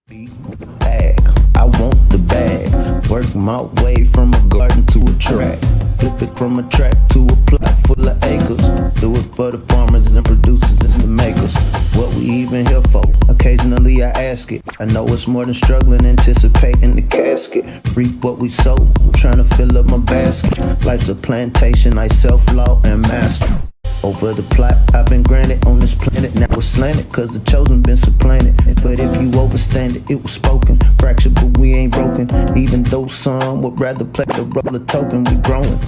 Bag, I want the bag. Work my way from a garden to a track. Flip it from a track to a plot full of acres. Do it for the farmers and the producers and the makers. What we even here for? Occasionally I ask it. I know it's more than struggling, anticipating the casket. Reap what we sow, I'm trying to fill up my basket. Life's a plantation, I self-law and master. Over the plot, I've been granted on this planet. Now it's slanted, cause the chosen been supplanted. But if you overstand it, it was spoken. Fractured, but we ain't broken. Even though some would rather play the role of token, we growing.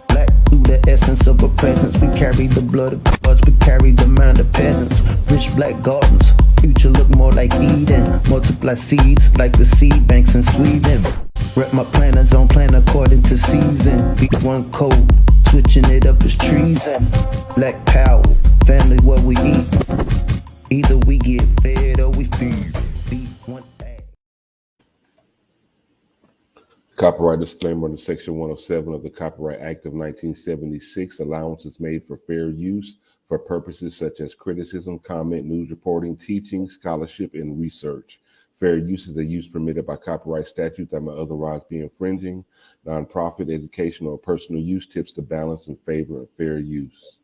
Black through the essence of a presence. We carry the blood of gods, we carry the mind of peasants. Rich black gardens, future look more like Eden. Multiply seeds like the seed banks in Sweden. Rep my planners on plan according to season. B1 code, switching it up is treason. Black power, family what we eat. Either we get fed or we feed. B1AG. Copyright disclaimer under Section 107 of the Copyright Act of 1976. Allowance is made for fair use for purposes such as criticism, comment, news reporting, teaching, scholarship, and research. Fair use is a use permitted by copyright statute that may otherwise be infringing. Nonprofit, educational, or personal use tips the balance in favor of fair use.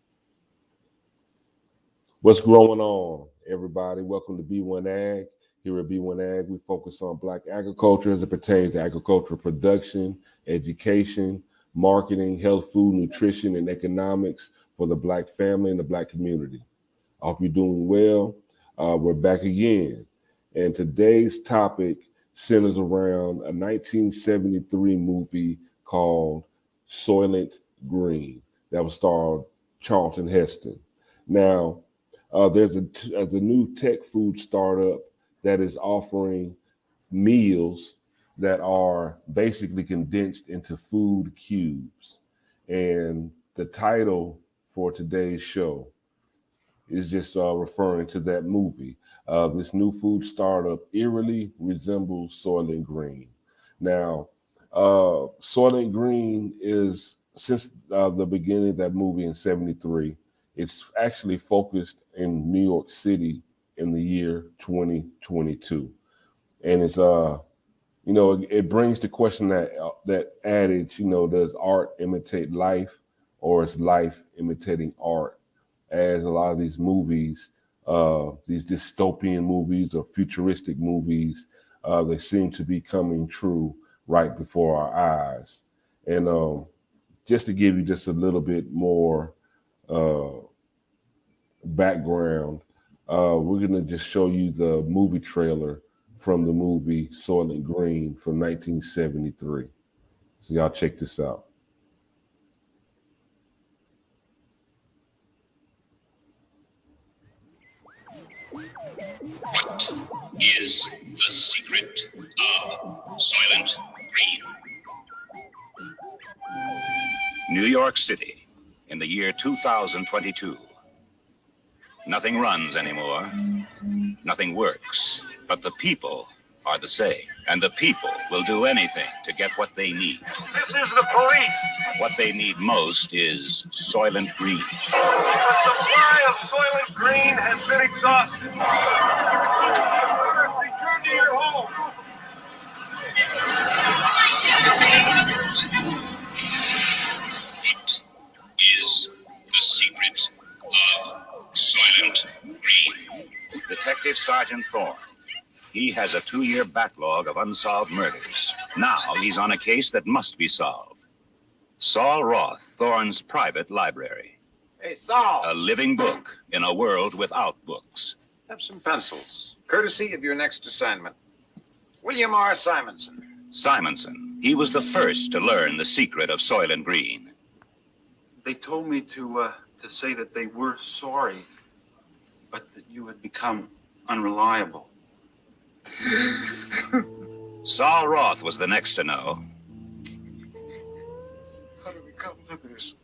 What's going on, everybody? Welcome to B1AG. Here at B1AG, we focus on Black agriculture as it pertains to agricultural production, education, marketing, health, food, nutrition, and economics for the Black family and the Black community. I hope you're doing well. We're back again. And today's topic centers around a 1973 movie called Soylent Green that was starred Charlton Heston. Now, there's a new tech food startup that is offering meals that are basically condensed into food cubes. And the title for today's show is just referring to that movie. This new food startup, Eerily, resembles Soylent Green. Now, Soylent Green is, since the beginning of that movie in '73, it's actually focused in New York City in the year 2022. And it's, it brings the question that adage, does art imitate life or is life imitating art? As a lot of these movies, these dystopian movies or futuristic movies, they seem to be coming true right before our eyes. And just to give you just a little bit more background, we're going to just show you the movie trailer from the movie Soylent Green from 1973. So y'all check this out. What is the secret of Soylent Green? New York City in the year 2022. Nothing runs anymore. Nothing works. But the people are the same. And the people will do anything to get what they need. This is the police. What they need most is Soylent Green. The supply of Soylent Green has been exhausted. Return to your home. What is the secret of Soylent Green? Detective Sergeant Thorne. He has a 2-year backlog of unsolved murders. Now he's on a case that must be solved. Saul Roth, Thorne's private library. Hey, Saul. A living book in a world without books. Have some pencils, courtesy of your next assignment. William R. Simonson. Simonson. He was the first to learn the secret of Soylent Green. They told me to say that they were sorry, but that you had become unreliable. Saul Roth was the next to know. How did we come to this?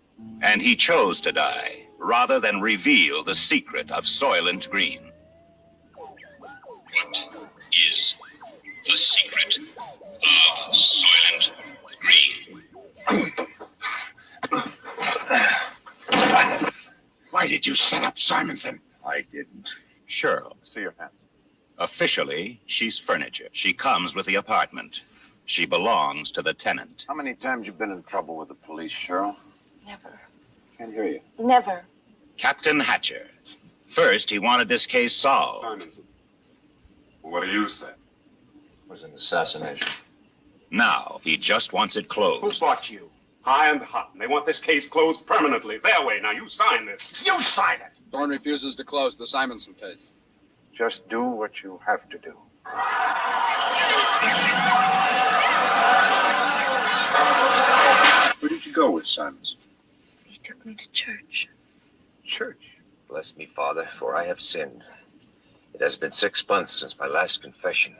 And he chose to die rather than reveal the secret of Soylent Green. What is the secret of Soylent Green? Why did you set up Simonson? I didn't. Cheryl. See your hands. Officially, she's furniture. She comes with the apartment. She belongs to the tenant. How many times you been in trouble with the police, Cheryl? Never. Can't hear you. Never. Captain Hatcher. First, he wanted this case solved. Simonson, what do you say? It was an assassination. Now, he just wants it Who closed. bought you? High and hot. They want this case closed permanently. Their way. Now you sign this. You sign it. Thorne refuses to close the Simonson case. Just do what you have to do. Where did you go with Simonson? He took me to church. Church. Bless me, Father, for I have sinned. It has been 6 months since my last confession.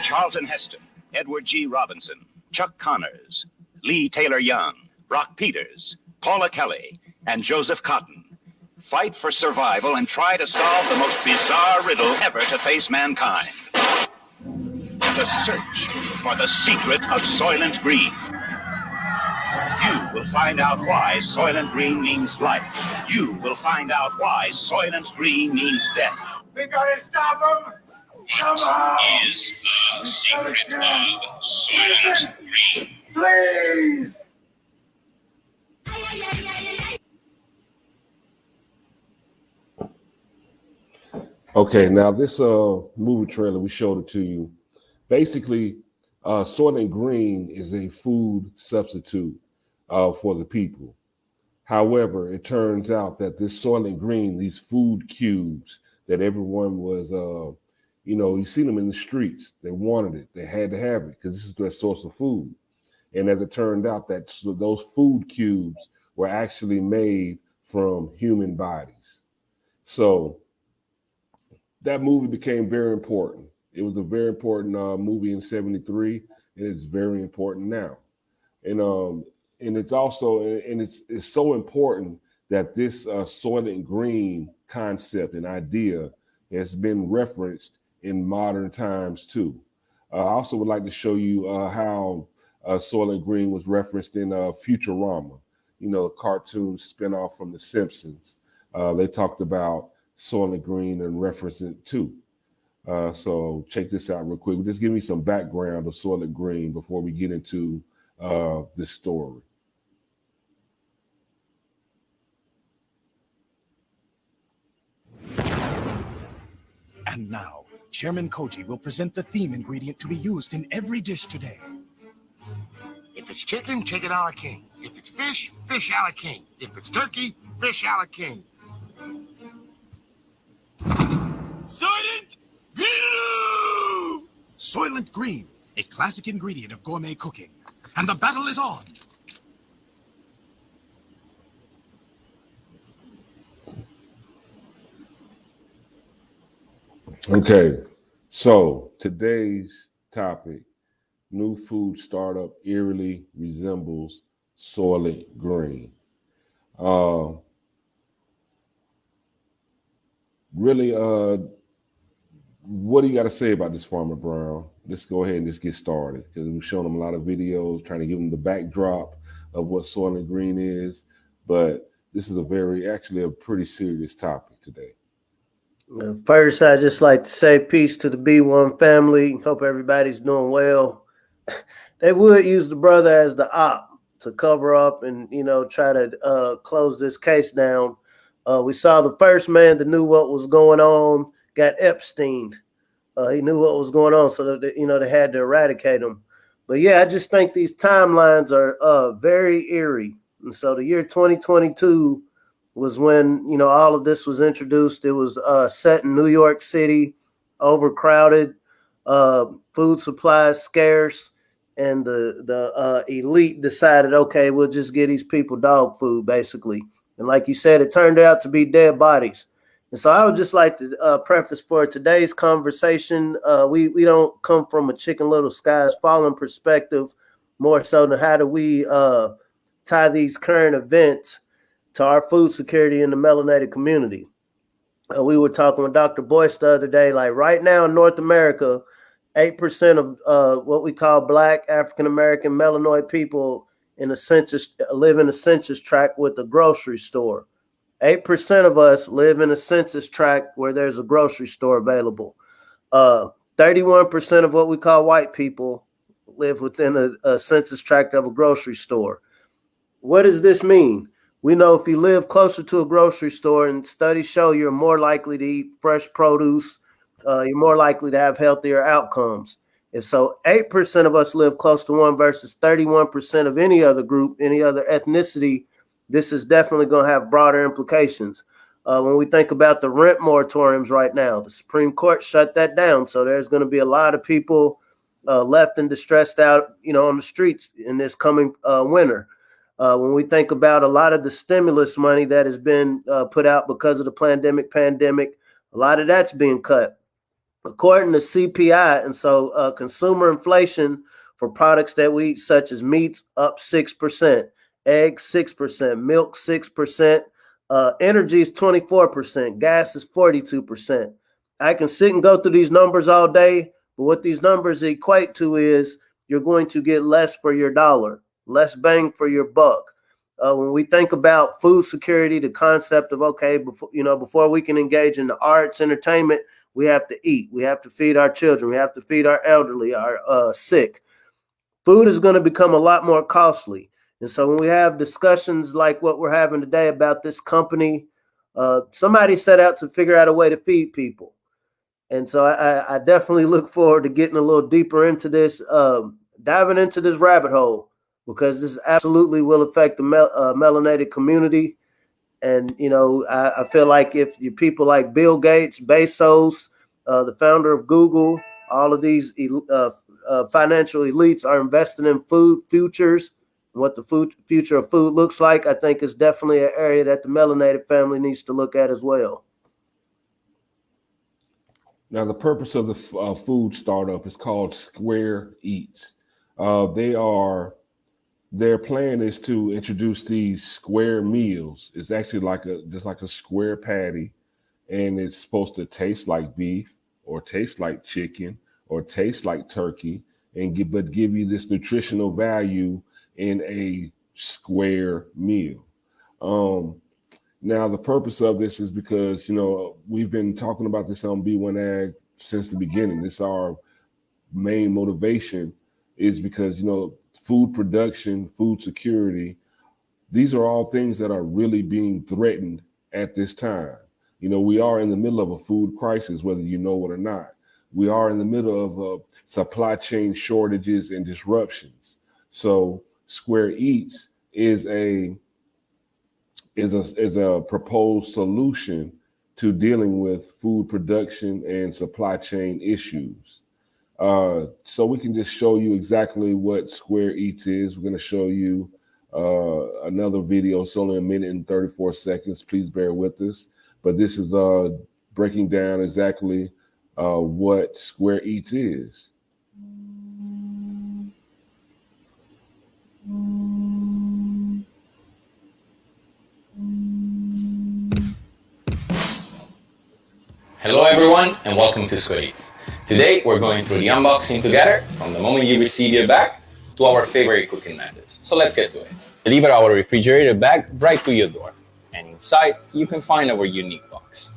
Charlton Heston, Edward G. Robinson, Chuck Connors, Lee Taylor Young, Brock Peters, Paula Kelly, and Joseph Cotton fight for survival and try to solve the most bizarre riddle ever to face mankind. The search for the secret of Soylent Green. You will find out why Soylent Green means life. You will find out why Soylent Green means death. We gotta stop him! What is the secret of Soylent Green? Please! Okay, now this movie trailer, we showed it to you. Basically, Soylent Green is a food substitute for the people. However, it turns out that this Soylent Green, these food cubes that everyone was, you see them in the streets. They wanted it. They had to have it because this is their source of food. And as it turned out, that those food cubes were actually made from human bodies. So that movie became very important. It was a very important movie in '73, and it's very important now. And it's also, and it's so important that this Soylent Green concept and idea has been referenced in modern times too. I also would like to show you how Soylent Green was referenced in Futurama, a cartoon spinoff from The Simpsons. They talked about Soylent Green and referenced it too. So check this out real quick. Just give me some background of Soylent Green before we get into this story. And now, Chairman Koji will present the theme ingredient to be used in every dish today. If it's chicken, chicken a la king. If it's fish, fish a la king. If it's turkey, fish a la king. Soylent Green! Soylent Green, a classic ingredient of gourmet cooking. And the battle is on. Okay, so today's topic, new food startup eerily resembles Soylent Green. Really, what do you got to say about this, Farmer Brown? Let's go ahead and just get started because we've shown them a lot of videos trying to give them the backdrop of what Soylent Green is, but this is actually a pretty serious topic today. First, I just like to say peace to the B1 family. Hope everybody's doing well. They would use the brother as the op to cover up and, try to close this case down. We saw the first man that knew what was going on got Epsteined. He knew what was going on, so that, they had to eradicate him. But yeah, I just think these timelines are very eerie. And so the year 2022 was when, all of this was introduced. It was set in New York City, overcrowded, food supplies scarce, and the elite decided, okay, we'll just give these people dog food, basically. And like you said, it turned out to be dead bodies. And so I would just like to preface for today's conversation, we don't come from a Chicken Little Skies Falling perspective, more so than how do we tie these current events to our food security in the melanated community. We were talking with Dr. Boyce the other day, like right now in North America, 8% of what we call Black, African-American, melanoid people in a census live in a census tract with a grocery store. 8% of us live in a census tract where there's a grocery store available. 31% of what we call white people live within a census tract of a grocery store. What does this mean? We know if you live closer to a grocery store, and studies show you're more likely to eat fresh produce, you're more likely to have healthier outcomes. If so, 8% of us live close to one versus 31% of any other group, any other ethnicity, this is definitely going to have broader implications. When we think about the rent moratoriums right now, the Supreme Court shut that down. So there's going to be a lot of people left and distressed out, on the streets in this coming winter. When we think about a lot of the stimulus money that has been put out because of the pandemic, a lot of that's being cut. According to CPI, and so consumer inflation for products that we eat, such as meats, up 6%, eggs 6%, milk 6%, energy is 24%, gas is 42%. I can sit and go through these numbers all day, but what these numbers equate to is you're going to get less for your dollar, less bang for your buck. When we think about food security, the concept of, okay, before we can engage in the arts, entertainment, we have to eat. We have to feed our children. We have to feed our elderly, our sick. Food is going to become a lot more costly. And so when we have discussions like what we're having today about this company, somebody set out to figure out a way to feed people. And so I definitely look forward to getting a little deeper into this, diving into this rabbit hole, because this absolutely will affect the melanated community. And, I feel like if you people like Bill Gates, Bezos, the founder of Google, all of these financial elites are investing in food futures, what the future of food looks like, I think is definitely an area that the melanated family needs to look at as well. Now, the purpose of the food startup is called SquareEat. Their plan is to introduce these square meals. It's actually just like a square patty, and it's supposed to taste like beef or taste like chicken or taste like turkey, but give you this nutritional value in a square meal. Now, the purpose of this is because, we've been talking about this on B1AG since the beginning. This is our main motivation, is because, food production, food security, these are all things that are really being threatened at this time. We are in the middle of a food crisis, whether you know it or not. We are in the middle of supply chain shortages and disruptions. So SquareEat is a proposed solution to dealing with food production and supply chain issues. So we can just show you exactly what SquareEat is. We're going to show you another video. It's only 1 minute and 34 seconds. Please bear with us. But this is breaking down exactly what SquareEat is. Hello everyone, and welcome to SquareEat. Today we're going through the unboxing together, from the moment you receive your bag to our favorite cooking methods. So let's get to it. Deliver our refrigerator bag right to your door, and inside you can find our unique box.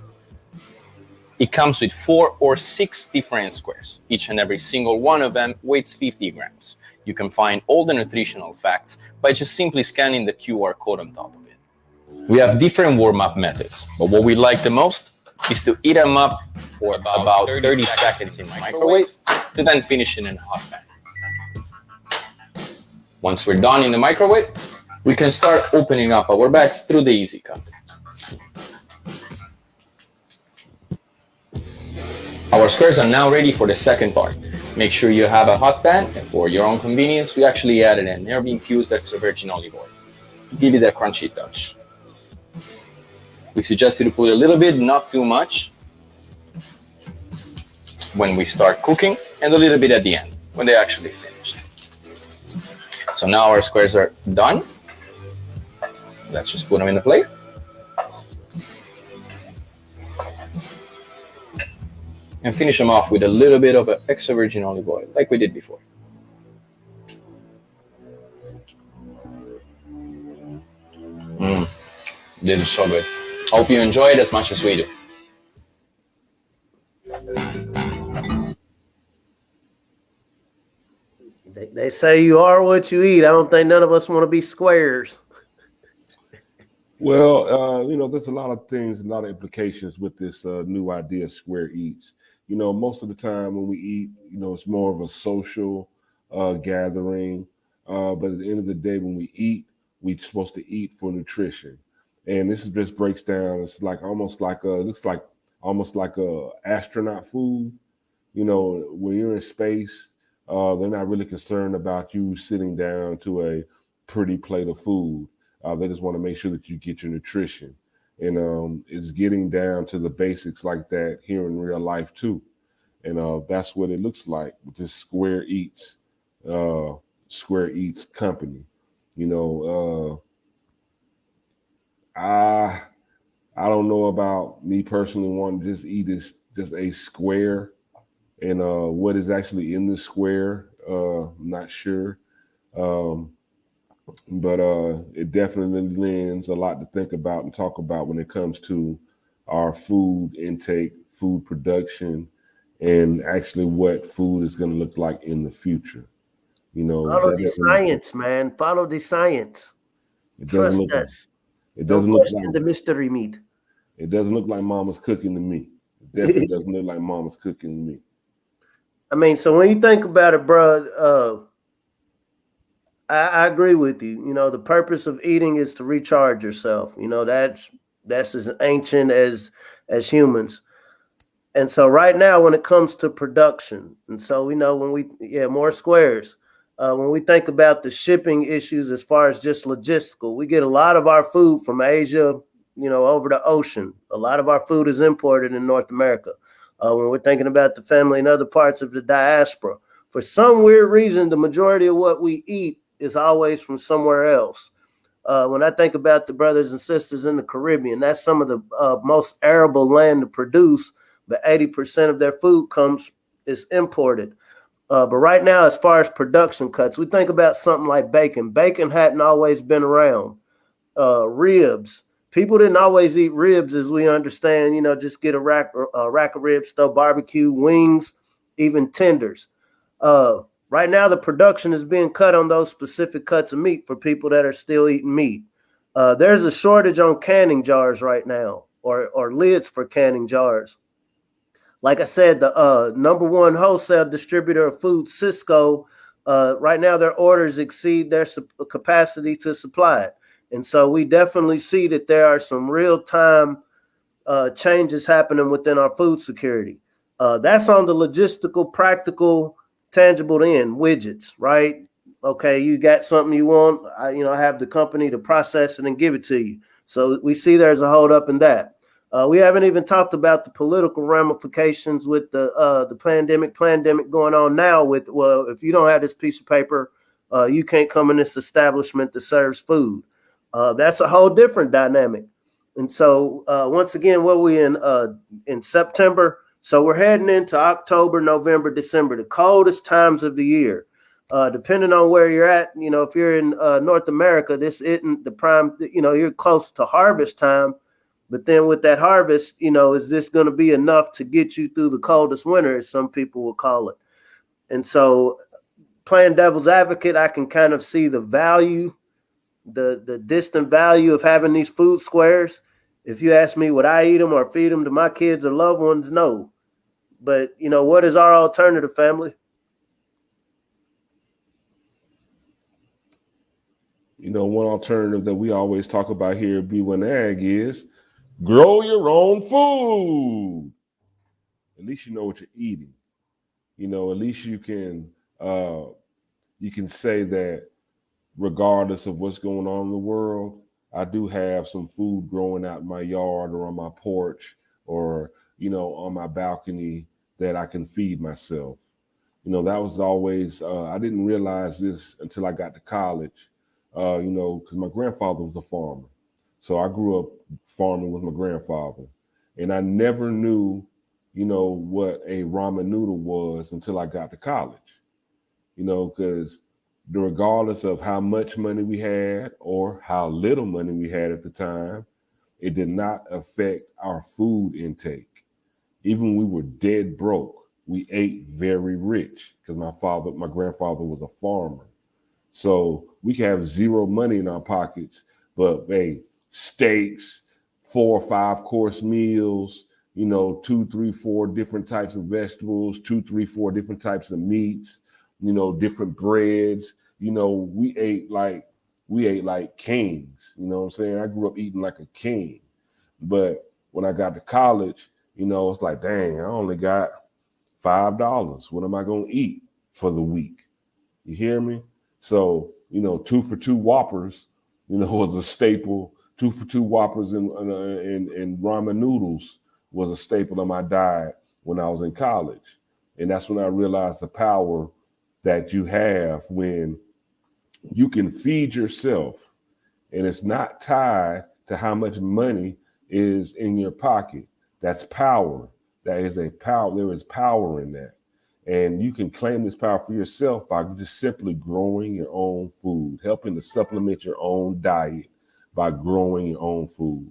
It comes with 4 or 6 different squares. Each and every single one of them weighs 50 grams. You can find all the nutritional facts by just simply scanning the QR code on top of it. We have different warm-up methods, but what we like the most is to heat them up for about 30 seconds in the microwave to then finish in a hot pan. Once we're done in the microwave, we can start opening up our bags through the easy cut. Our squares are now ready for the second part. Make sure you have a hot pan, and for your own convenience, we actually added an herb-infused extra virgin olive oil to give it a crunchy touch. We suggest you to put a little bit, not too much, when we start cooking, and a little bit at the end, when they're actually finished. So now our squares are done. Let's just put them in the plate. and finish them off with a little bit of extra virgin olive oil, like we did before. This is so good. Hope you enjoy it as much as we do. They say you are what you eat. I don't think none of us want to be squares. Well, there's a lot of things, a lot of implications with this new idea of SquareEats. Most of the time when we eat, it's more of a social gathering. But at the end of the day, when we eat, we're supposed to eat for nutrition. And this just breaks down. It's like almost like a astronaut food. When you're in space, they're not really concerned about you sitting down to a pretty plate of food. They just want to make sure that you get your nutrition. And it's getting down to the basics like that here in real life too. And that's what it looks like with this SquareEats company. I don't know about me personally wanting to just eat just a square, and what is actually in the square, I'm not sure. But it definitely lends a lot to think about and talk about when it comes to our food intake, food production, and actually what food is going to look like in the future. Follow the science, man. Follow the science. Trust us. It doesn't look like the mystery meat. It doesn't look like mama's cooking to me. It definitely doesn't look like mama's cooking to me. I mean, so when you think about it, bro, I agree with you. The purpose of eating is to recharge yourself. That's as ancient as humans. And so right now, when it comes to production, and so more squares. When we think about the shipping issues as far as just logistical, we get a lot of our food from Asia, over the ocean. A lot of our food is imported in North America. When we're thinking about the family in other parts of the diaspora, for some weird reason, the majority of what we eat is always from somewhere else. When I think about the brothers and sisters in the Caribbean, that's some of the most arable land to produce, but 80% of their food is imported. But right now, as far as production cuts, we think about something like bacon. Bacon hadn't always been around. Ribs. People didn't always eat ribs as we understand, just get a rack of ribs, throw barbecue, wings, even tenders. Right now, the production is being cut on those specific cuts of meat for people that are still eating meat. There's a shortage on canning jars right now, or lids for canning jars. Like I said, the number one wholesale distributor of food, Cisco, right now their orders exceed their capacity to supply it. And so we definitely see that there are some real-time changes happening within our food security. That's on the logistical, practical, tangible end, widgets, right? Okay, you got something you want, I have the company to process it and give it to you. So we see there's a hold up in that. We haven't even talked about the political ramifications with the pandemic going on now with, well, if you don't have this piece of paper, you can't come in this establishment that serves food. That's a whole different dynamic. And so once again, what we in September, so we're heading into October, November, December, the coldest times of the year. Depending on where you're at, if you're in North America, this isn't the prime, you're close to harvest time. But then with that harvest, is this going to be enough to get you through the coldest winter, as some people will call it? And so playing devil's advocate, I can kind of see the value, the distant value of having these food squares. If you ask me, would I eat them or feed them to my kids or loved ones? No. But, what is our alternative, family? One alternative that we always talk about here at B1AG is grow your own food. At least you know what you're eating. At least you can say that regardless of what's going on in the world, I do have some food growing out in my yard or on my porch or, on my balcony that I can feed myself. That was always, I didn't realize this until I got to college, because my grandfather was a farmer. So I grew up farming with my grandfather, and I never knew what a ramen noodle was until I got to college. Because regardless of how much money we had or how little money we had at the time, it did not affect our food intake. Even when we were dead broke, we ate very rich because my grandfather was a farmer. So we could have zero money in our pockets, but hey, steaks, 4 or 5 course meals, 2, 3, 4 different types of vegetables, 2, 3, 4 different types of meats, different breads. We ate like kings. You know what I'm saying? I grew up eating like a king. But when I got to college, it's like, dang, I only got $5. What am I gonna eat for the week? You hear me? So, 2 for 2 Whoppers, was a staple. 2 for 2 Whoppers and ramen noodles was a staple of my diet when I was in college. And that's when I realized the power that you have when you can feed yourself and it's not tied to how much money is in your pocket. That's power. That is a power. There is power in that. And you can claim this power for yourself by just simply growing your own food, helping to supplement your own diet by growing your own food.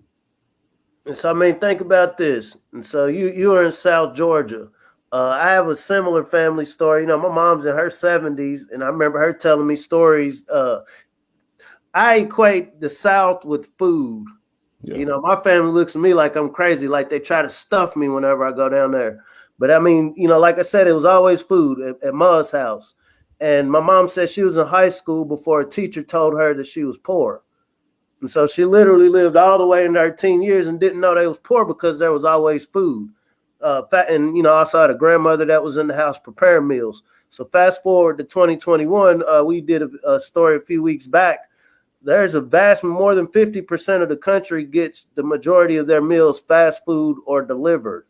And so, think about this. And so you are in South Georgia. I have a similar family story. My mom's in her 70s, and I remember her telling me stories. I equate the South with food. Yeah. My family looks at me like I'm crazy, like they try to stuff me whenever I go down there. But like I said, it was always food at Ma's house. And my mom said she was in high school before a teacher told her that she was poor. And so she literally lived all the way in her teen years and didn't know they was poor because there was always food. And also had a grandmother that was in the house preparing meals. So fast forward to 2021, we did a story a few weeks back. There's a vast, more than 50% of the country gets the majority of their meals fast food or delivered.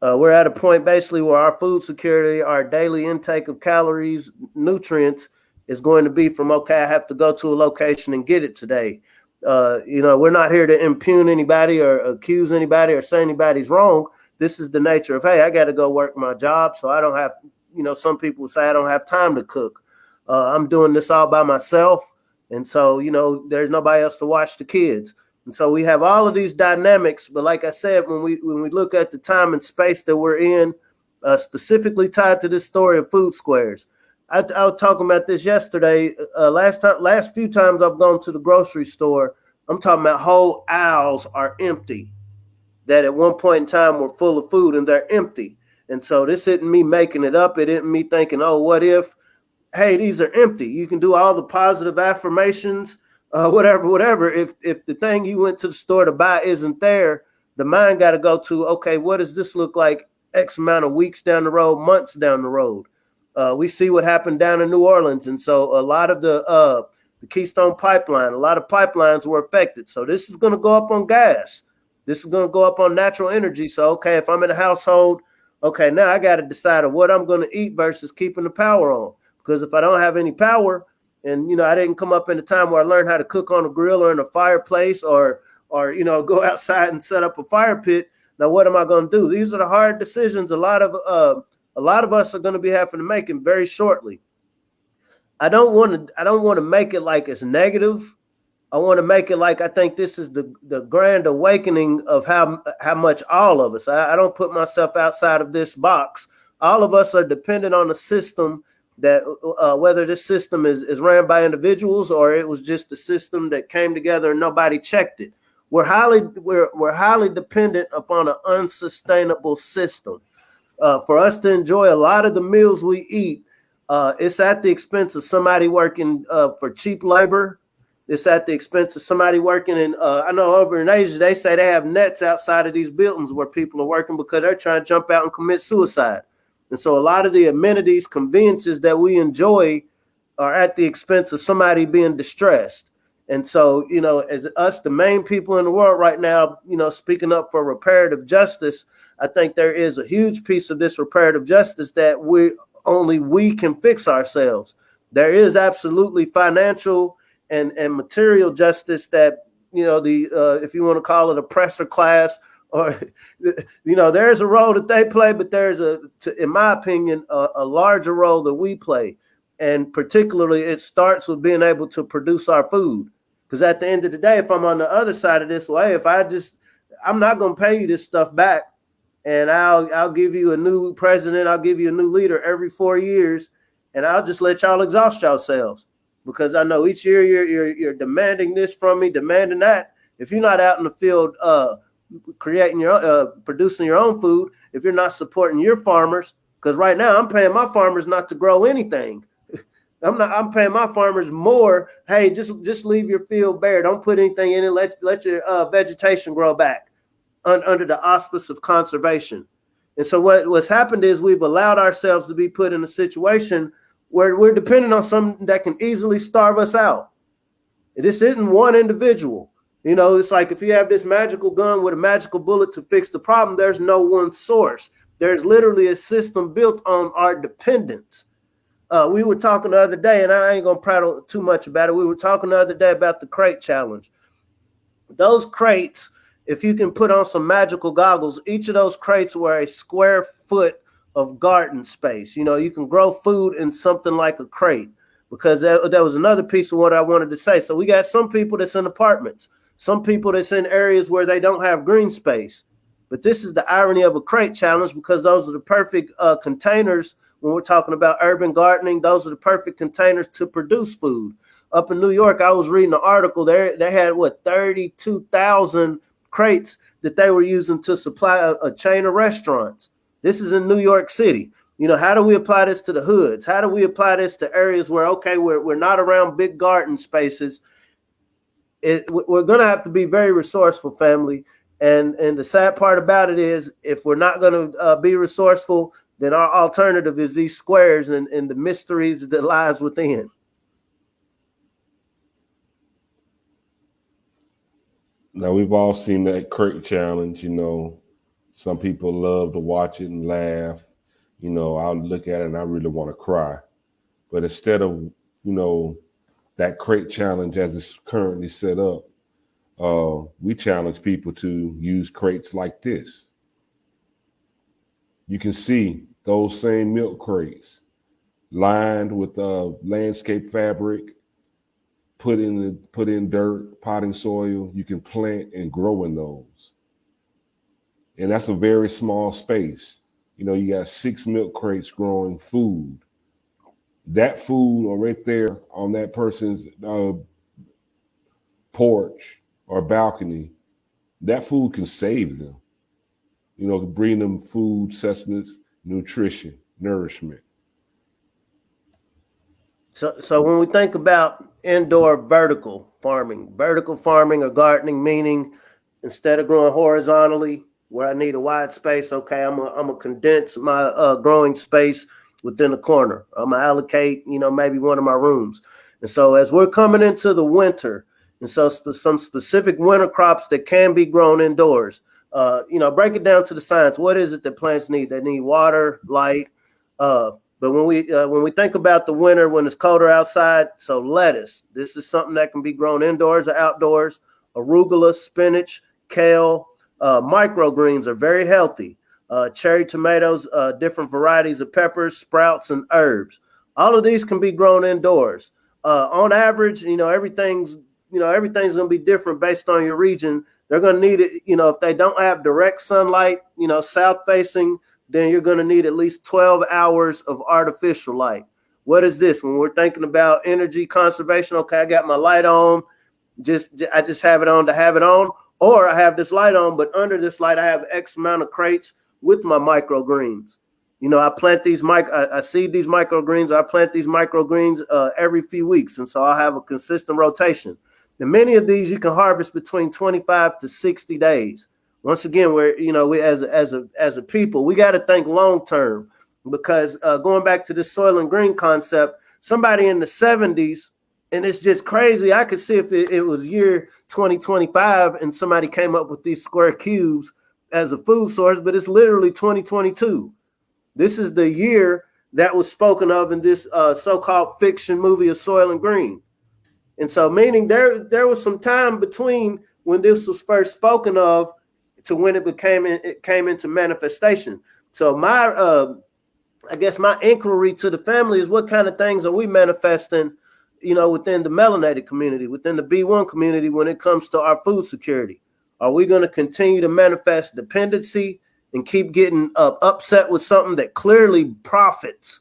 We're at a point basically where our food security, our daily intake of calories, nutrients is going to be from, okay, I have to go to a location and get it today. We're not here to impugn anybody or accuse anybody or say anybody's wrong. This is the nature of, hey, I got to go work my job. So I don't have, some people say I don't have time to cook. I'm doing this all by myself. And so, there's nobody else to watch the kids. And so we have all of these dynamics. But like I said, when we look at the time and space that we're in, specifically tied to this story of food squares, I was talking about this yesterday. Last few times I've gone to the grocery store, I'm talking about whole aisles are empty that at one point in time were full of food and they're empty. And so this isn't me making it up. It isn't me thinking, oh, what if? Hey, these are empty. You can do all the positive affirmations, whatever. If the thing you went to the store to buy isn't there, the mind got to go to, okay, what does this look like X amount of weeks down the road, months down the road? We see what happened down in New Orleans. And so a lot of the Keystone Pipeline, a lot of pipelines were affected. So this is going to go up on gas. This is going to go up on natural energy. So, okay, if I'm in a household, okay, now I got to decide on what I'm going to eat versus keeping the power on. Because if I don't have any power and, I didn't come up in a time where I learned how to cook on a grill or in a fireplace or go outside and set up a fire pit. Now, what am I going to do? These are the hard decisions a lot of us are going to be having to make them very shortly. I don't want to make it like it's negative. I want to make it like I think this is the grand awakening of how much all of us. I don't put myself outside of this box. All of us are dependent on a system that whether this system is ran by individuals or it was just a system that came together and nobody checked it. We're highly dependent upon an unsustainable system. For us to enjoy a lot of the meals we eat, it's at the expense of somebody working for cheap labor. It's at the expense of somebody working in, I know over in Asia, they say they have nets outside of these buildings where people are working because they're trying to jump out and commit suicide. And so a lot of the amenities, conveniences that we enjoy are at the expense of somebody being distressed. And so, as us, the main people in the world right now, speaking up for reparative justice, I think there is a huge piece of this reparative justice that only we can fix ourselves. There is absolutely financial and material justice that, if you want to call it oppressor class or there's a role that they play, but there's in my opinion, a larger role that we play. And particularly it starts with being able to produce our food. Because at the end of the day, if I'm on the other side of this way, I'm not going to pay you this stuff back. And I'll give you a new president. I'll give you a new leader every 4 years. And I'll just let y'all exhaust yourselves. Because I know each year you're demanding this from me, demanding that. If you're not out in the field creating producing your own food, if you're not supporting your farmers, because right now I'm paying my farmers not to grow anything. I'm paying my farmers more. Hey, just leave your field bare. Don't put anything in it. Let your vegetation grow back under the auspice of conservation. And so what's happened is we've allowed ourselves to be put in a situation where we're dependent on something that can easily starve us out. This isn't one individual. It's like if you have this magical gun with a magical bullet to fix the problem, there's no one source. There's literally a system built on our dependence. We were talking the other day, and I ain't going to prattle too much about it. We were talking the other day about the crate challenge. Those crates, if you can put on some magical goggles, each of those crates were a square foot of garden space. You can grow food in something like a crate, because that was another piece of what I wanted to say. So we got some people that's in apartments, some people that's in areas where they don't have green space. But this is the irony of a crate challenge, because those are the perfect containers. When we're talking about urban gardening, those are the perfect containers to produce food. Up in New York, I was reading an article there. They had 32,000 crates that they were using to supply a chain of restaurants. This is in New York City. How do we apply this to the hoods? How do we apply this to areas where, we're not around big garden spaces? We're going to have to be very resourceful, family. And the sad part about it is, if we're not going to be resourceful, then our alternative is these squares and the mysteries that lies within. Now, we've all seen that crate challenge. Some people love to watch it and laugh. I'll look at it and I really want to cry. But instead of, that crate challenge as it's currently set up, we challenge people to use crates like this. You can see those same milk crates lined with landscape fabric, put in dirt, potting soil. You can plant and grow in those. And that's a very small space. You got 6 milk crates growing food. That food right there on that person's porch or balcony, that food can save them. Bring them food, sustenance, nutrition, nourishment. So when we think about indoor vertical farming or gardening, meaning instead of growing horizontally where I need a wide space, I'm gonna condense my growing space within a corner. I'm gonna allocate, maybe one of my rooms. And so as we're coming into the winter, and so some specific winter crops that can be grown indoors, break it down to the science. What is it that plants need? They need water, light. But when we think about the winter, when it's colder outside, so lettuce, this is something that can be grown indoors or outdoors. Arugula, spinach, kale, microgreens are very healthy. Cherry tomatoes, different varieties of peppers, sprouts, and herbs. All of these can be grown indoors. On average, everything's going to be different based on your region. They're going to need it, if they don't have direct sunlight, south facing, then you're going to need at least 12 hours of artificial light. What is this? When we're thinking about energy conservation, okay, I got my light on, I just have it on to have it on, or I have this light on, but under this light, I have X amount of crates with my microgreens. I plant these I seed these microgreens, I plant these microgreens every few weeks. And so I'll have a consistent rotation. And many of these you can harvest between 25 to 60 days. Once again, we as a people, we got to think long term, because going back to this Soylent Green concept, somebody in the 70s, and it's just crazy. I could see if it was year 2025 and somebody came up with these square cubes as a food source, but it's literally 2022. This is the year that was spoken of in this so-called fiction movie of Soylent Green. And so meaning there was some time between when this was first spoken of to when it came into manifestation. So my I guess my inquiry to the family is, what kind of things are we manifesting, within the melanated community, within the B1 community, when it comes to our food security? Are we going to continue to manifest dependency and keep getting upset with something that clearly profits?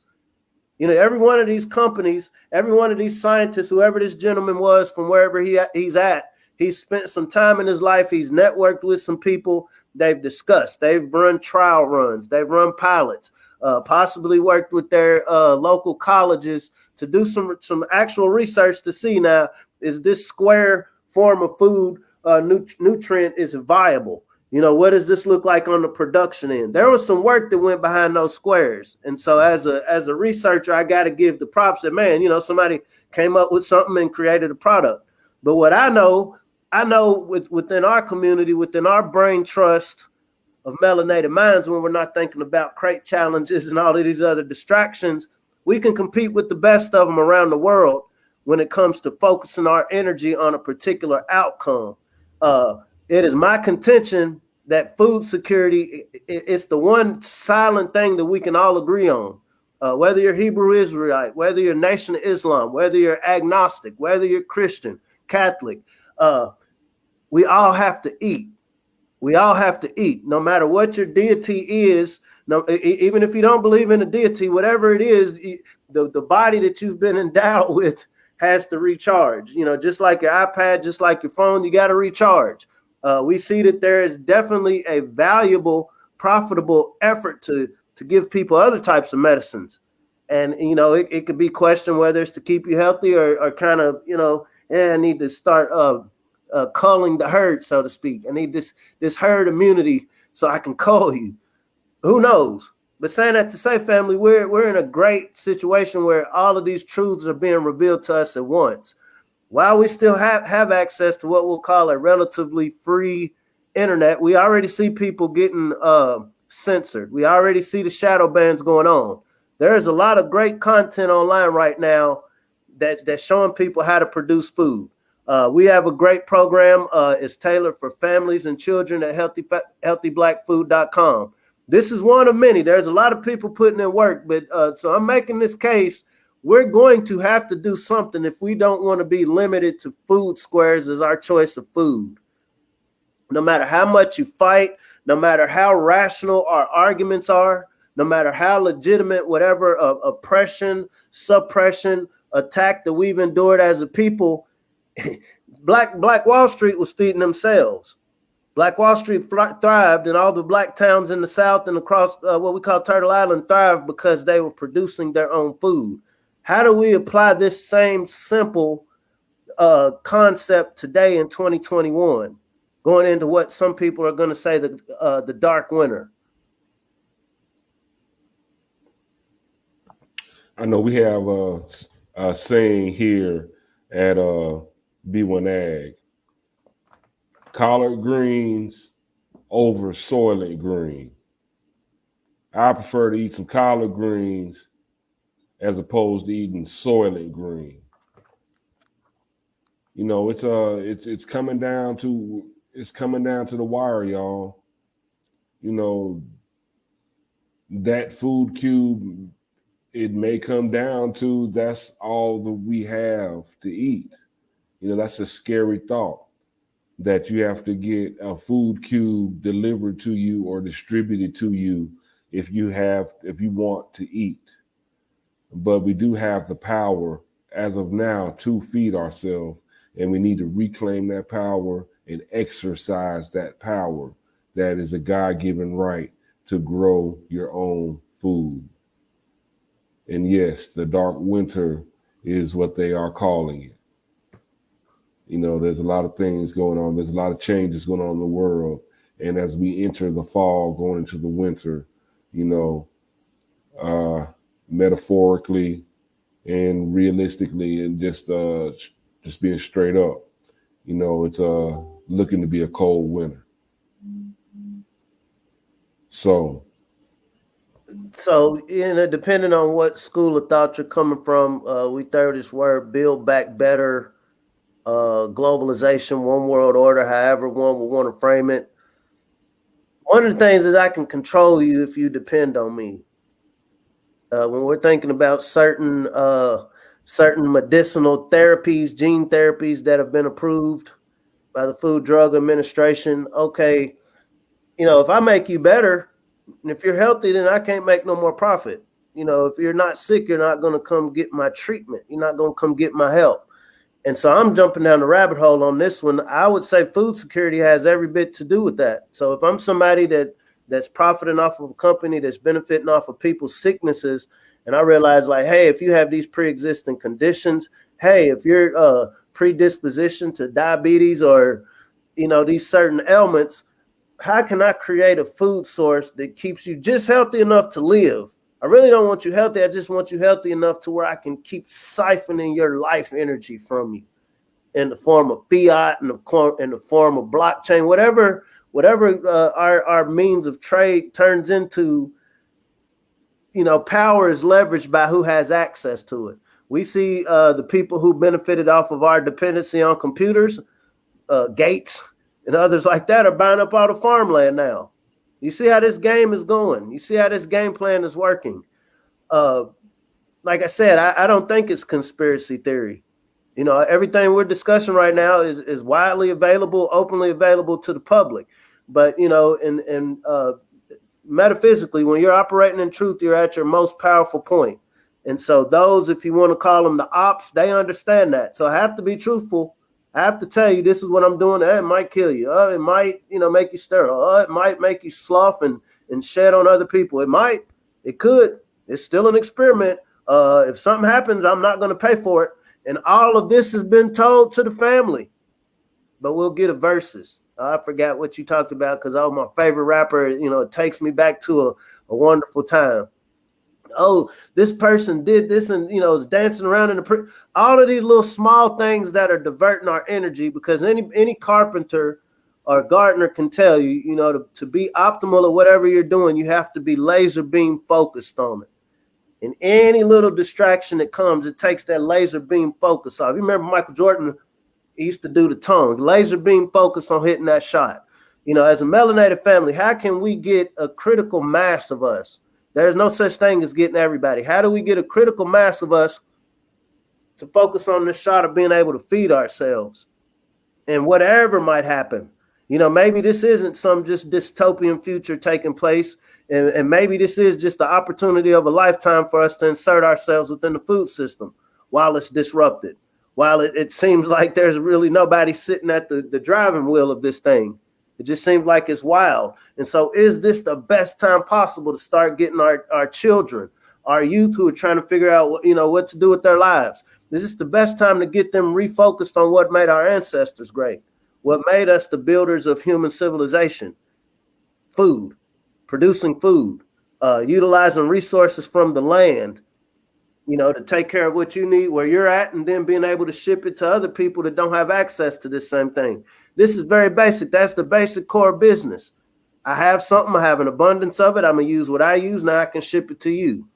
Every one of these companies, every one of these scientists, whoever this gentleman was from wherever he's at, he's spent some time in his life. He's networked with some people. They've discussed. They've run trial runs. They've run pilots. Possibly worked with their local colleges to do some actual research to see, now, is this square form of food nutrient is viable? What does this look like on the production end? There was some work that went behind those squares. And so as a researcher, I got to give the props that, man, somebody came up with something and created a product. But what I know within our community, within our brain trust of melanated minds, when we're not thinking about crate challenges and all of these other distractions, we can compete with the best of them around the world when it comes to focusing our energy on a particular outcome. It is my contention that food security is the one silent thing that we can all agree on. Whether you're Hebrew Israelite, whether you're Nation of Islam, whether you're agnostic, whether you're Christian, Catholic, we all have to eat. We all have to eat, no matter what your deity is. No, even if you don't believe in a deity, whatever it is, the body that you've been endowed with has to recharge. Just like your iPad, just like your phone, you got to recharge. We see that there is definitely a valuable, profitable effort to give people other types of medicines. And, it could be questioned whether it's to keep you healthy or kind of, I need to start culling the herd, so to speak. I need this herd immunity so I can cull you. Who knows? But saying that to say, family, we're in a great situation where all of these truths are being revealed to us at once. While we still have access to what we'll call a relatively free internet, we already see people getting censored. We already see the shadow bans going on. There's a lot of great content online right now that's showing people how to produce food. We have a great program. It's tailored for families and children at healthyblackfood.com. This is one of many. There's a lot of people putting in work, but so I'm making this case. We're going to have to do something if we don't want to be limited to food squares as our choice of food. No matter how much you fight, no matter how rational our arguments are, no matter how legitimate whatever oppression, suppression, attack that we've endured as a people, Black Wall Street was feeding themselves. Black Wall Street thrived, and all the black towns in the South and across what we call Turtle Island thrived because they were producing their own food. How do we apply this same simple concept today in 2021, going into what some people are going to say the dark winter? I know we have a saying here at B1AG: collard greens over Soylent Green. I prefer to eat some collard greens as opposed to eating Soylent Green. It's coming down to the wire, y'all. That food cube, it may come down to that's all that we have to eat. That's a scary thought, that you have to get a food cube delivered to you or distributed to you if you want to eat. But we do have the power as of now to feed ourselves, and we need to reclaim that power and exercise that power. That is a God-given right to grow your own food. And yes, the dark winter is what they are calling it. There's a lot of things going on. There's a lot of changes going on in the world. And as we enter the fall, going into the winter, metaphorically and realistically, and just being straight up, it's looking to be a cold winter. So depending on what school of thought you're coming from, we throw this word build back better, globalization, one world order, however one would want to frame it. One of the things is I can control you if you depend on me. When we're thinking about certain medicinal therapies, gene therapies that have been approved by the Food Drug Administration, okay, if I make you better, and if you're healthy, then I can't make no more profit. If you're not sick, you're not going to come get my treatment. You're not going to come get my help. And so I'm jumping down the rabbit hole on this one. I would say food security has every bit to do with that. So if I'm somebody that's profiting off of a company that's benefiting off of people's sicknesses, and I realize like, hey, if you have these pre-existing conditions, hey, if you're predisposition to diabetes or, these certain ailments, how can I create a food source that keeps you just healthy enough to live? I really don't want you healthy. I just want you healthy enough to where I can keep siphoning your life energy from you in the form of fiat, in the form of blockchain, whatever our means of trade turns into. Power is leveraged by who has access to it. We see the people who benefited off of our dependency on computers, Gates and others like that, are buying up all the farmland now. You see how this game is going. You see how this game plan is working. Like I said, I don't think it's conspiracy theory. Everything we're discussing right now is widely available, openly available to the public. But, metaphysically, when you're operating in truth, you're at your most powerful point. And so those, if you want to call them the ops, they understand that. So I have to be truthful. I have to tell you, this is what I'm doing. It might kill you. It might, make you sterile. It might make you slough and shed on other people. It could. It's still an experiment. If something happens, I'm not going to pay for it. And all of this has been told to the family. But we'll get a versus. I forgot what you talked about because my favorite rapper, it takes me back to a wonderful time. Oh, this person did this and, is dancing around in all of these little small things that are diverting our energy, because any carpenter or gardener can tell you, to be optimal at whatever you're doing, you have to be laser beam focused on it. And any little distraction that comes, it takes that laser beam focus off. You remember Michael Jordan? He used to do the tongue, laser beam focus on hitting that shot. As a melanated family, how can we get a critical mass of us? There's no such thing as getting everybody. How do we get a critical mass of us to focus on this shot of being able to feed ourselves? And whatever might happen, maybe this isn't some just dystopian future taking place. And maybe this is just the opportunity of a lifetime for us to insert ourselves within the food system while it's disrupted. While it seems like there's really nobody sitting at the driving wheel of this thing. It just seems like it's wild. And so is this the best time possible to start getting our children, our youth who are trying to figure out what to do with their lives? Is this the best time to get them refocused on what made our ancestors great? What made us the builders of human civilization? Food, producing food, utilizing resources from the land, to take care of what you need where you're at, and then being able to ship it to other people that don't have access to this same thing. This is very basic. That's the basic core business. I have something, I have an abundance of it. I'm going to use what I use. Now I can ship it to you.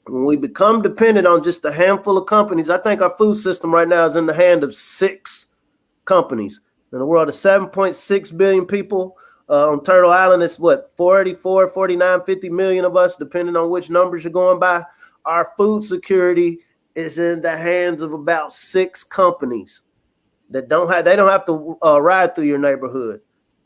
When we become dependent on just a handful of companies, I think our food system right now is in the hand of 6 companies. In a world of 7.6 billion people on Turtle Island, it's 44, 49, 50 million of us, depending on which numbers you're going by. Our food security is in the hands of about 6 companies that don't have to ride through your neighborhood.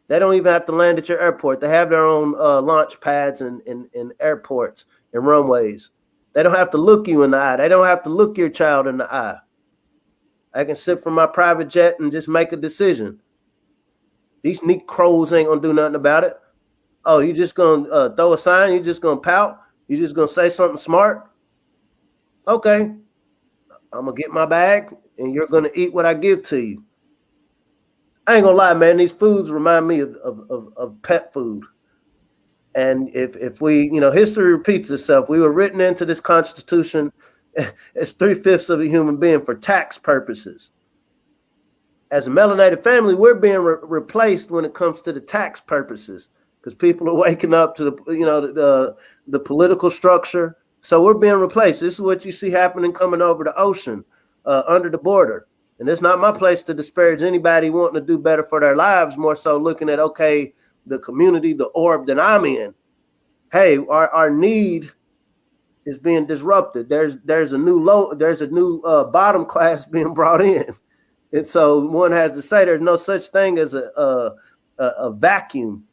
They don't even have to land at your airport. They have their own launch pads and airports and runways. They don't have to look you in the eye. They don't have to look your child in the eye. I can sit from my private jet and just make a decision. These neat crows ain't gonna do nothing about it. Oh, you just gonna throw a sign? You just gonna pout? You just gonna say something smart? Okay, I'm gonna get my bag and you're gonna eat what I give to you. I ain't gonna lie, man, these foods remind me of pet food. And if we, history repeats itself. We were written into this Constitution as 3/5 of a human being for tax purposes. As a melanated family, we're being replaced when it comes to the tax purposes, because people are waking up to the political structure. So we're being replaced. This is what you see happening coming over the ocean, under the border. And it's not my place to disparage anybody wanting to do better for their lives, more so looking at, okay, the community, the orb that I'm in, hey, our need is being disrupted. There's a new bottom class being brought in, and so one has to say there's no such thing as a vacuum.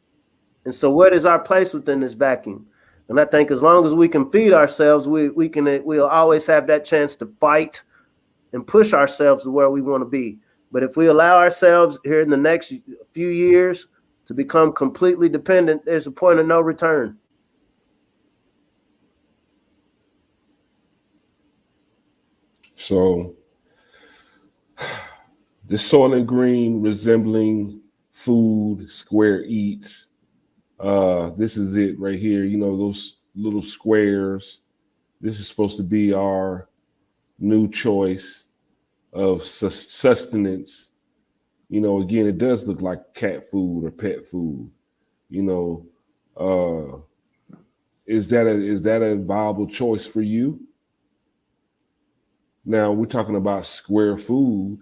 And so, what is our place within this vacuum? And I think as long as we can feed ourselves, we'll always have that chance to fight and push ourselves to where we want to be. But if we allow ourselves here in the next few years to become completely dependent, there's a point of no return. So the Soylent Green resembling food, SquareEat. This is it right here. You know, those little squares. This is supposed to be our new choice of sustenance. You know, again, it does look like cat food or pet food. You know, is that a viable choice for you? Now we're talking about square food.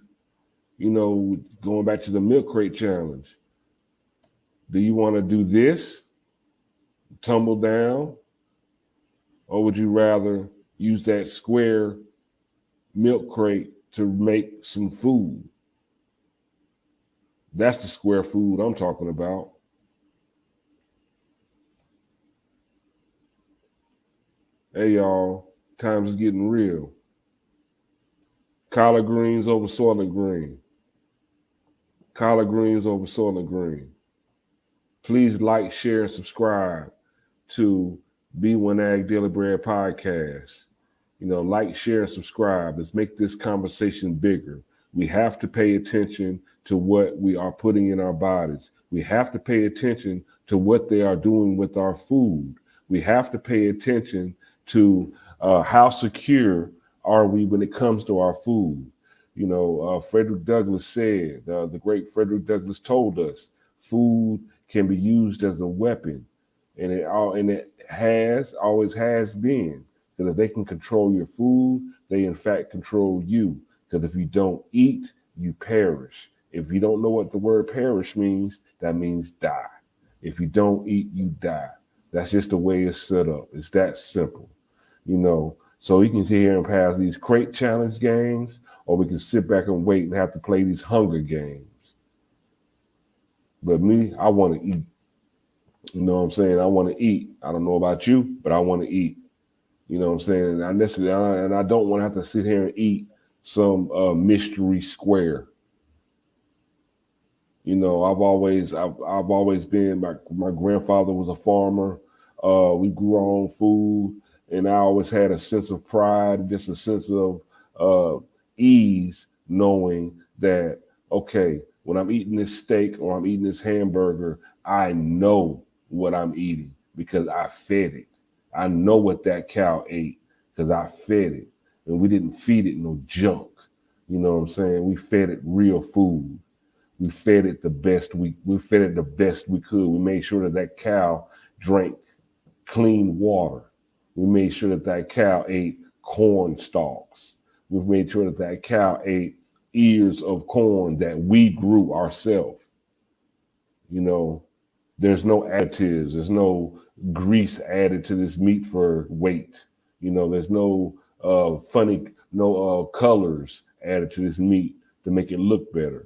You know, going back to the milk crate challenge. Do you want to do this, tumble down, or would you rather use that square milk crate to make some food? That's the square food I'm talking about. Hey, y'all, times is getting real. Collard greens over Soylent Green. Collard greens over Soylent Green. Please like, share, and subscribe to B1AG Daily Bread Podcast. You know, like, share, and subscribe. Let's make this conversation bigger. We have to pay attention to what we are putting in our bodies. We have to pay attention to what they are doing with our food. We have to pay attention to how secure are we when it comes to our food. You know, Frederick Douglass said, the great Frederick Douglass told us, food can be used as a weapon, and it always has been. Because if they can control your food, they in fact control you. Because if you don't eat, you perish. If you don't know what the word perish means, that means die. If you don't eat, you die. That's just the way it's set up. It's that simple, you know. So you can sit here and pass these crate challenge games, or we can sit back and wait and have to play these hunger games. But me, I want to eat. You know what I'm saying? I want to eat. I don't know about you, but I want to eat. You know what I'm saying? And I don't want to have to sit here and eat some mystery square. You know, I've always been, my grandfather was a farmer. We grew our own food, and I always had a sense of pride, just a sense of ease, knowing that, okay, when I'm eating this steak or I'm eating this hamburger, I know what I'm eating because I fed it. I know what that cow ate because I fed it. And we didn't feed it no junk. You know what I'm saying? We fed it real food. We fed it the best we could. We made sure that cow drank clean water. We made sure that cow ate corn stalks. We made sure that cow ate ears of corn that we grew ourselves. You know, there's no additives. There's no grease added to this meat for weight. You know, there's no colors added to this meat to make it look better.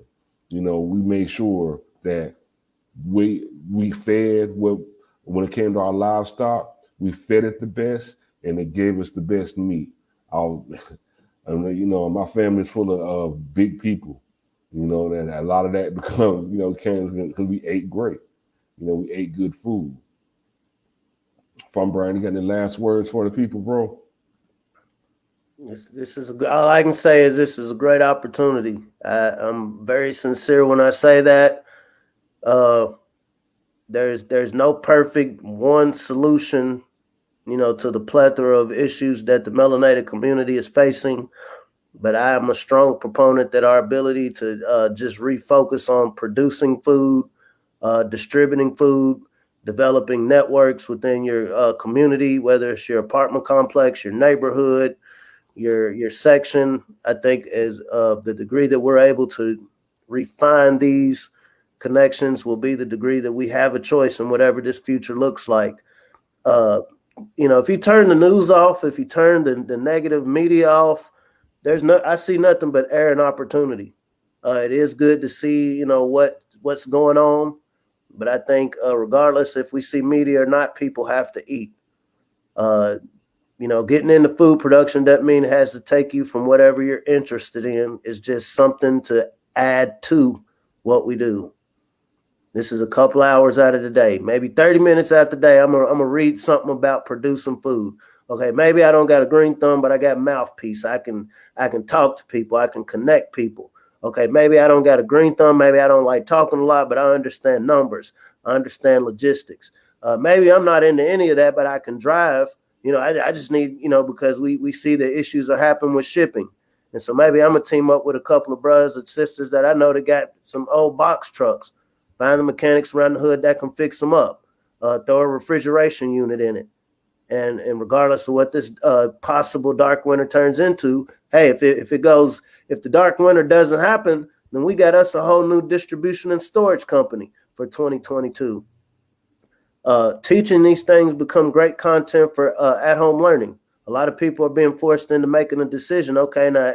You know, we made sure that we fed when it came to our livestock, we fed it the best, and it gave us the best meat. You know, my family's full of big people. You know, and a lot of that becomes, you know, came because we ate great. You know, we ate good food. Brian, you got any last words for the people, bro? This is all I can say is this is a great opportunity. I'm very sincere when I say that. There's no perfect one solution, you know, to the plethora of issues that the melanated community is facing. But I am a strong proponent that our ability to just refocus on producing food, distributing food, developing networks within your community, whether it's your apartment complex, your neighborhood, your section, I think is the degree that we're able to refine these connections will be the degree that we have a choice in whatever this future looks like. If you turn the news off, if you turn the negative media off, I see nothing but air and opportunity. It is good to see, what's going on, but I think regardless if we see media or not, people have to eat. Getting into food production doesn't mean it has to take you from whatever you're interested in. It's just something to add to what we do. This is a couple hours out of the day, maybe 30 minutes out the day. I'm gonna read something about producing food. Okay, maybe I don't got a green thumb, but I got mouthpiece. I can talk to people. I can connect people. Okay, maybe I don't got a green thumb. Maybe I don't like talking a lot, but I understand numbers. I understand logistics. Maybe I'm not into any of that, but I can drive. I just need, because we see the issues are happening with shipping. And so maybe I'm going to team up with a couple of brothers and sisters that I know that got some old box trucks. Find the mechanics around the hood that can fix them up. Throw a refrigeration unit in it. And regardless of what this possible dark winter turns into, hey, if the dark winter doesn't happen, then we got us a whole new distribution and storage company for 2022. Teaching these things become great content for at-home learning. A lot of people are being forced into making a decision. Okay, now,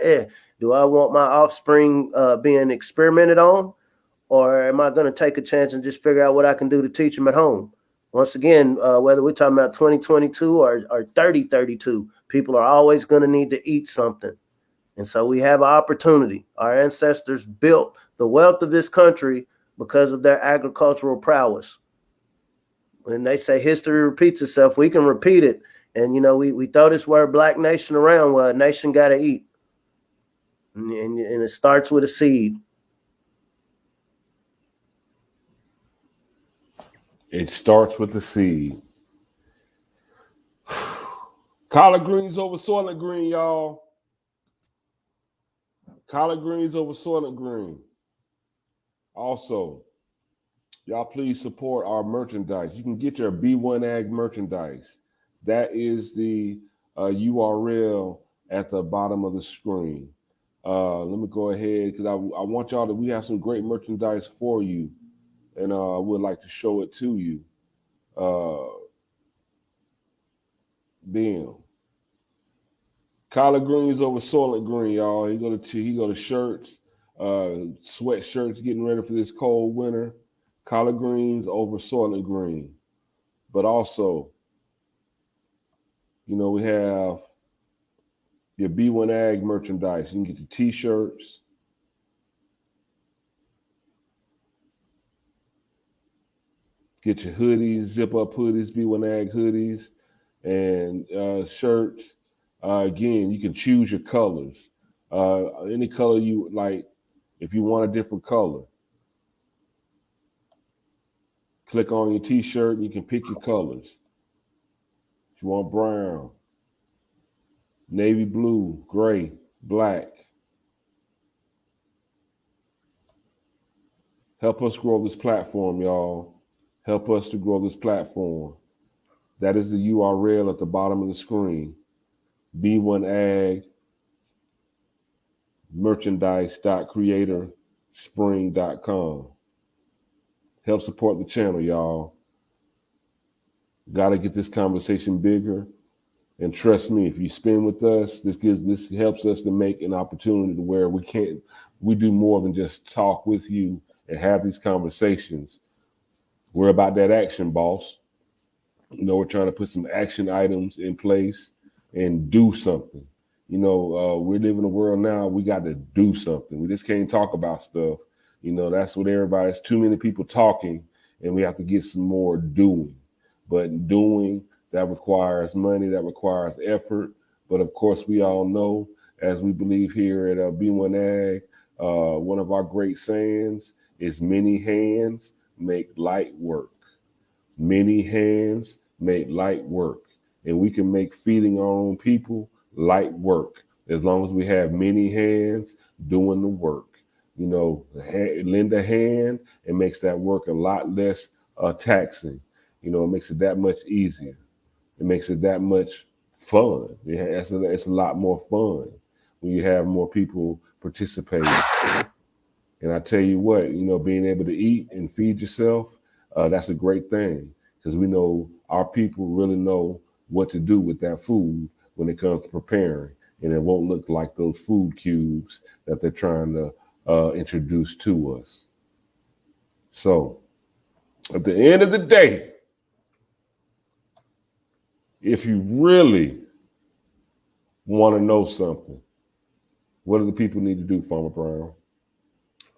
do I want my offspring being experimented on, or am I going to take a chance and just figure out what I can do to teach them at home? Once again, whether we're talking about 2022 or 3032, people are always going to need to eat something. And so we have an opportunity. Our ancestors built the wealth of this country because of their agricultural prowess. When they say history repeats itself, we can repeat it. And, we throw this word black nation around. Well, a nation got to eat. And it starts with a seed. It starts with the seed. Collard greens over Soylent Green, y'all. Collard greens over Soylent Green. Also, y'all please support our merchandise. You can get your B1AG merchandise. That is the URL at the bottom of the screen. Let me go ahead because I want y'all we have some great merchandise for you. And I would like to show it to you. Damn. Collard greens over Soylent Green, y'all. He go to shirts, sweatshirts, getting ready for this cold winter. Collard greens over Soylent Green. But also, we have your B1AG merchandise. You can get your t-shirts. Get your hoodies, zip-up hoodies, B1AG hoodies, and shirts. Again, you can choose your colors. Any color you like. If you want a different color, click on your t-shirt and you can pick your colors. If you want brown, navy blue, gray, black. Help us grow this platform, y'all. Help us to grow this platform. That is the URL at the bottom of the screen. B1AG merchandise.creatorspring.com. Help support the channel, y'all. Got to get this conversation bigger. And trust me, if you spend with us, this helps us to make an opportunity to where we do more than just talk with you and have these conversations. We're about that action, boss. We're trying to put some action items in place and do something. We live in a world now, we got to do something. We just can't talk about stuff. That's what everybody's too many people talking, and we have to get some more doing. But doing, that requires money, that requires effort. But of course, we all know, as we believe here at B1AG, one of our great sayings is many hands make light work. Many hands make light work. And we can make feeding our own people light work as long as we have many hands doing the work. Lend a hand, it makes that work a lot less taxing. It makes it that much easier. It makes it that much fun. It's a lot more fun when you have more people participating And I tell you what, being able to eat and feed yourself, that's a great thing, because we know our people really know what to do with that food when it comes to preparing, and it won't look like those food cubes that they're trying to introduce to us. So at the end of the day, if you really want to know something, what do the people need to do, Farmer Brown?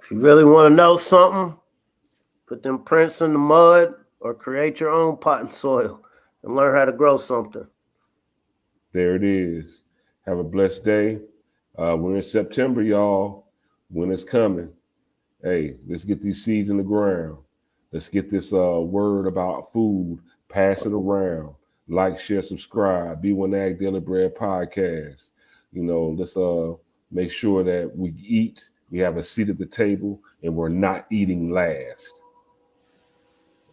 If you really want to know something, put them prints in the mud or create your own pot and soil and learn how to grow something. There it is. Have a blessed day. We're in September, y'all. Winter's coming. Hey, let's get these seeds in the ground. Let's get this word about food, pass it around. Like, share, subscribe. B1AG Daily Bread Podcast. Let's make sure that we eat, we have a seat at the table, and we're not eating last.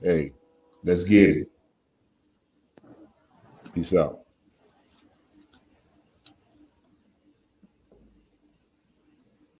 Hey, let's get it. Peace out.